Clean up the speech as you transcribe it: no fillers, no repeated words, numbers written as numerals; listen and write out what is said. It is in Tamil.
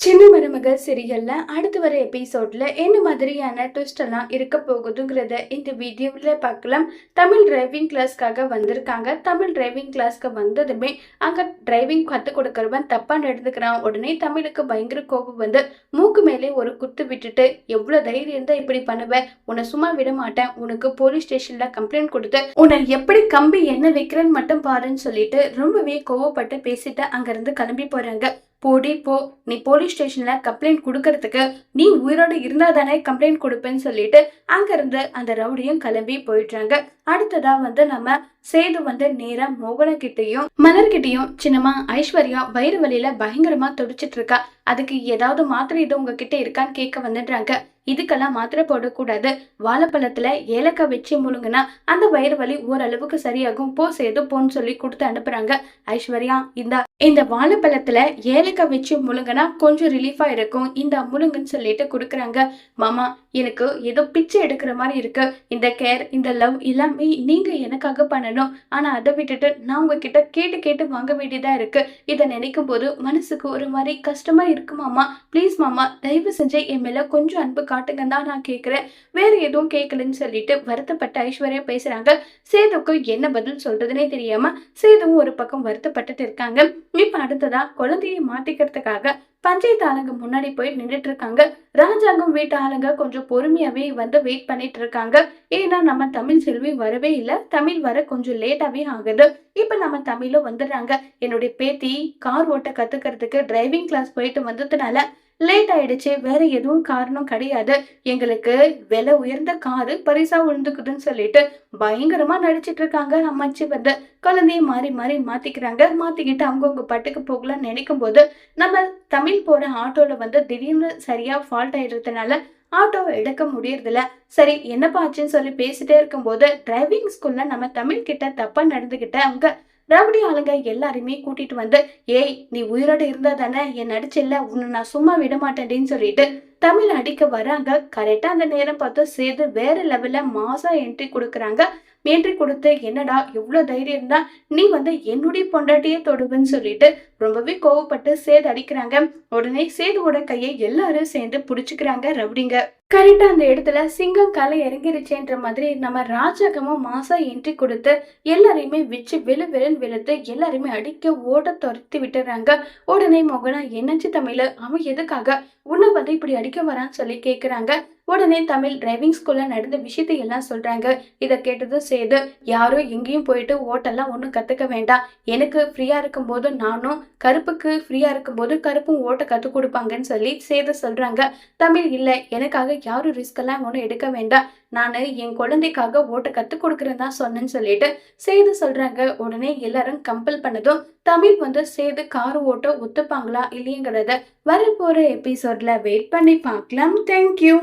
சின்ன மருமகள் சீரியல்ல அடுத்து வர எபிசோட்ல என்ன மாதிரியான ட்விஸ்ட் எல்லாம் இருக்க போகுதுங்கிறத இந்த வீடியோவில் பார்க்கலாம். தமிழ் டிரைவிங் கிளாஸ்க்காக வந்திருக்காங்க. தமிழ் டிரைவிங் கிளாஸ்க்கு வந்ததுமே அங்க டிரைவிங் கத்து கொடுக்கறவன் தப்பா நடந்துக்கிறான். உடனே தமிழுக்கு பயங்கர கோபம் வந்து மூக்கு மேலே ஒரு குத்து விட்டுட்டு, எவ்வளவு தைரியம் இருந்தா இப்படி பண்ணுவ, உன்னை சும்மா விட மாட்டேன், உனக்கு போலீஸ் ஸ்டேஷன்ல கம்ப்ளைண்ட் கொடுத்து உன்னை எப்படி கம்பி என்ன வைக்கிறேன்னு மட்டும் பாருன்னு சொல்லிட்டு ரொம்பவே கோவப்பட்டு பேசிட்டு அங்கிருந்து கிளம்பி போறாங்க. போடி போ, நீ போலீஸ் ஸ்டேஷன்ல கம்ப்ளைண்ட் கொடுக்கறதுக்கு நீ உயிரோடு இருந்தா தானே கம்ப்ளைண்ட் கொடுப்பேன்னு சொல்லிட்டு அங்கிருந்து அந்த ரவுடியும் கிளம்பி போயிடுறாங்க. அடுத்ததா நம்ம சேது நேரா மோகன கிட்டையும் மலர்கிட்டையும், சின்னமா ஐஸ்வர்யா வயிறு வலியில பயங்கரமா துடிச்சிட்டு இருக்கா, அதுக்கு ஏதாவது மாத்திரை இது உங்ககிட்ட இருக்கான்னு கேட்க வந்துடுறாங்க. இதுக்கெல்லாம் மாத்திரை போடக்கூடாது, வாழைப்பழத்துல ஏலக்காய் வச்சு முழுங்குனா அந்த வயிறு வலி ஓரளவுக்கு சரியாகும், போ சேது போன்னு சொல்லி கொடுத்து அனுப்புறாங்க. ஐஸ்வர்யா இந்த வாழைப்பழத்துல ஏலக்காய் வச்சு முழுங்குனா கொஞ்சம் ரிலீஃபா இருக்கும், இந்த முழுங்குன்னு சொல்லிட்டு கொடுக்குறாங்க. மாமா, எனக்கு ஏதோ பிச்சை எடுக்கிற மாதிரி இருக்கு, இந்த கேர் இந்த லவ் எல்லாமே நீங்க எனக்காக பண்ணணும், ஆனா அதை விட்டுட்டு நான் உங்ககிட்ட கேட்டு கேட்டு வாங்க வேண்டியதா இருக்கு. இதை நினைக்கும் போது மனசுக்கு ஒரு மாதிரி கஷ்டமா இருக்கு மாமா, ப்ளீஸ் மாமா தயவு செஞ்சு என் மேல கொஞ்சம் அன்பு காட்டுங்கன்னு தான் நான் கேட்கிறேன், வேற எதுவும் கேட்கலன்னு சொல்லிட்டு வருத்தப்பட்ட ஐஸ்வர்யா பேசுறாங்க. சேதுக்கு என்ன பதில் சொல்றதுன்னே தெரியாம சேதுவும் ஒரு பக்கம் வருத்தப்பட்டுட்டு இருக்காங்க. இப்ப அடுத்ததா குழந்தையை மாத்திக்கிறதுக்காக பஞ்சாயத்து ஆளுங்க முன்னாடி போய் நின்றுட்டு இருக்காங்க. ராஜாங்கம் வீட்டு ஆளுங்க கொஞ்சம் பொறுமையாவே வெயிட் பண்ணிட்டு இருக்காங்க. ஏன்னா நம்ம தமிழ் செல்வி வரவே இல்லை, தமிழ் வர கொஞ்சம் லேட்டாவே ஆகுது. இப்ப நம்ம தமிழும் வந்துடுறாங்க. என்னுடைய பேத்தி கார் ஓட்ட கத்துக்கிறதுக்கு டிரைவிங் கிளாஸ் போயிட்டு வந்ததுனால லேட் ஆயிடுச்சு, வேற எதுவும் காரணம் கிடையாது, எங்களுக்கு விலை உயர்ந்த காரு பரிசா விழுந்துக்குதுன்னு சொல்லிட்டு பயங்கரமா நடிச்சிட்டு இருக்காங்க. அம்மாச்சி குழந்தைய மாறி மாறி மாத்திக்கிறாங்க. மாத்திக்கிட்டு அவங்கவுங்க பட்டுக்கு போகலாம்னு நினைக்கும் போது நம்ம தமிழ் போற ஆட்டோல திடீர்னு சரியா ஃபால்ட் ஆயிடுறதுனால ஆட்டோ எடுக்க முடியறதில்ல. சரி என்னப்பா ஆச்சுன்னு சொல்லி பேசிட்டே இருக்கும்போது டிரைவிங் ஸ்கூல்ல நம்ம தமிழ் கிட்ட தப்பா நடந்துகிட்ட அவங்க ரவுடி ஆளுங்க எல்லாருமே கூட்டிட்டு ஏய் நீ உயிரோடு இருந்தா தானே என் நடிச்சில்ல, உன்னை நான் சும்மா விட மாட்டேன்னு சொல்லிட்டு தமிழ் அடிக்க வராங்க. கரெக்டா அந்த நேரம் பார்த்து சேது வேற லெவல்ல மாசா என்ட்ரி கொடுக்குறாங்க. என்ட்ரி கொடுத்து, என்னடா எவ்வளவு தைரியம் இருந்தா நீ என்னுடைய பொண்டாட்டியே தொடுவேன்னு சொல்லிட்டு ரொம்பவே கோவப்பட்டு சேது அடிக்கிறாங்க. உடனே சேதுவோட கையை எல்லாரும் சேர்ந்து புடிச்சுக்கிறாங்க ரவுடிங்க. கரெக்டா அந்த இடத்துல சிங்கம் காலை இறங்கிருச்சேன்ற மாதிரி நம்ம ராஜாக்கமும் மாசா என்ட்ரி கொடுத்து எல்லாரையுமே வச்சு வெளுன்னு வெளுத்து எல்லாருமே அடிக்க ஓட துரத்தி விட்டுறாங்க. உடனே மோகனா, என்னாச்சு தமிழ், அவன் எதுக்காக உன்னை இப்படி அடிக்க வரான்னு சொல்லி கேக்குறாங்க. உடனே தமிழ் டிரைவிங் ஸ்கூல்ல நடந்த விஷயத்தை எல்லாம் சொல்றாங்க. இதை கேட்டது சேது, யாரும் எங்கேயும் போயிட்டு ஓட்டெல்லாம் ஒன்றும் கத்துக்க வேண்டாம், எனக்கு ஃப்ரீயா இருக்கும் போது நானும் கருப்புக்கு ஃப்ரீயா இருக்கும் போது கருப்பும் ஓட்ட கத்து கொடுப்பாங்கன்னு சொல்லி சேது சொல்றாங்க. தமிழ், இல்ல எனக்காக யாரும் ரிஸ்க் எல்லாம் ஒன்றும் எடுக்க வேண்டாம், நானு என் குழந்தைக்காக ஓட்ட கத்து கொடுக்குறேன் தான் சொன்னேன்னு சொல்லிட்டு சேது சொல்றாங்க. உடனே எல்லாரும் கம்பல் பண்ணதும் தமிழ் சேது கார் ஓட்ட ஒத்துப்பாங்களா இல்லையங்கிறத வரப்போற எபிசோட்ல வெயிட் பண்ணி பார்க்கலாம். தேங்க்யூ.